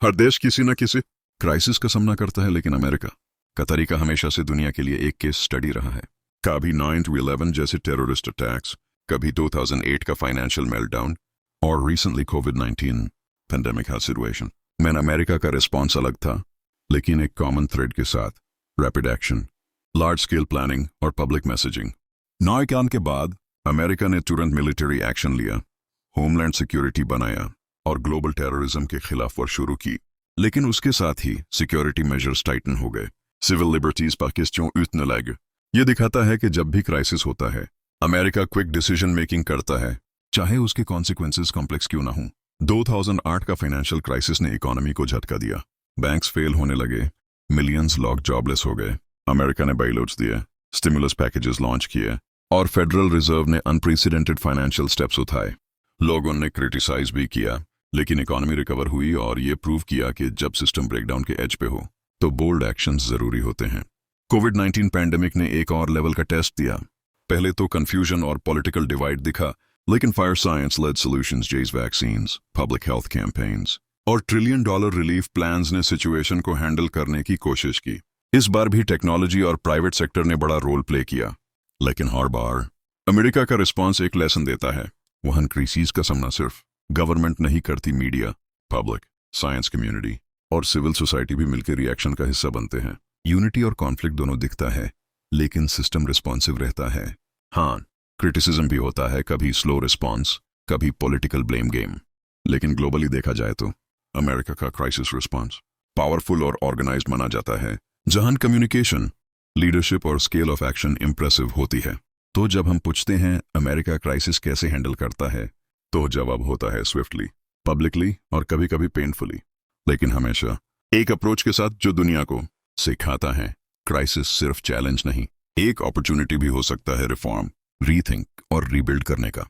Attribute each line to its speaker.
Speaker 1: हर देश किसी न किसी क्राइसिस का सामना करता है, लेकिन अमेरिका का तरीका हमेशा से दुनिया के लिए एक केस स्टडी रहा है। कभी 9/11 जैसे टेररिस्ट अटैक्स, कभी 2008 का फाइनेंशियल मेल्टडाउन और रिसेंटली कोविड-19 पेंडेमिक सिचुएशन में अमेरिका का रिस्पॉन्स अलग था, लेकिन एक कॉमन थ्रेड के साथ: rapid action, large scale planning और पब्लिक मैसेजिंग। 9/11 के बाद अमेरिका ने तुरंत मिलिट्री एक्शन लिया, होमलैंड सिक्योरिटी बनाया और ग्लोबल टेररिज्म के खिलाफ war शुरू की। लेकिन उसके साथ ही सिक्योरिटी मेजर्स टाइटन हो गए, सिविल लिबर्टीज पाकिस्तान उतने लगे। ये दिखाता है कि जब भी क्राइसिस होता है, अमेरिका क्विक डिसीजन मेकिंग करता है, चाहे उसके कॉन्सिक्वेंसेस कॉम्प्लेक्स क्यों ना हो। 2008 का फाइनेंशियल क्राइसिस ने इकोनॉमी को झटका दिया, बैंक्स फेल होने लगे, मिलियंस लोग जॉबलेस हो गए। अमेरिका ने बाइलआउट्स दिए, स्टिमुलस पैकेजेस लॉन्च किए और फेडरल रिजर्व ने अनप्रेसिडेंटेड फाइनेंशियल स्टेप्स उठाए। लोगों ने क्रिटिसाइज भी किया, लेकिन इकोनॉमी रिकवर हुई और ये प्रूव किया कि जब सिस्टम ब्रेकडाउन के एज पे हो तो बोल्ड एक्शंस जरूरी होते हैं। कोविड-19 पैंडेमिक ने एक और लेवल का टेस्ट दिया। पहले तो कंफ्यूजन और पॉलिटिकल डिवाइड दिखा, लेकिन फायर साइंस लेड सॉल्यूशंस, जेज वैक्सीन्स, पब्लिक हेल्थ कैंपेन्स और $1 ट्रिलियन रिलीफ प्लान्स ने सिचुएशन को हैंडल करने की कोशिश की। इस बार भी टेक्नोलॉजी और प्राइवेट सेक्टर ने बड़ा रोल प्ले किया, लेकिन हर बार अमेरिका का रिस्पॉन्स एक लेसन देता है। वहां क्राइसिस का सामना सिर्फ गवर्नमेंट नहीं करती, मीडिया, पब्लिक, साइंस कम्युनिटी और सिविल सोसाइटी भी मिलकर रिएक्शन का हिस्सा बनते हैं। यूनिटी और कॉन्फ्लिक्ट दोनों दिखता है, लेकिन सिस्टम रिस्पॉन्सिव रहता है। हाँ, क्रिटिसिज्म भी होता है, कभी स्लो रिस्पॉन्स, कभी पॉलिटिकल ब्लेम गेम। लेकिन ग्लोबली देखा जाए तो अमेरिका का क्राइसिस रिस्पॉन्स पावरफुल और ऑर्गेनाइज्ड माना जाता है, जहां कम्युनिकेशन, लीडरशिप और स्केल ऑफ एक्शन इंप्रेसिव होती है। तो जब हम पूछते हैं अमेरिका क्राइसिस कैसे हैंडल करता है, तो जवाब होता है स्विफ्टली, पब्लिकली और कभी कभी पेनफुली, लेकिन हमेशा एक अप्रोच के साथ जो दुनिया को सिखाता है क्राइसिस सिर्फ चैलेंज नहीं, एक अपॉर्चुनिटी भी हो सकता है रिफॉर्म, रीथिंक और रीबिल्ड करने का।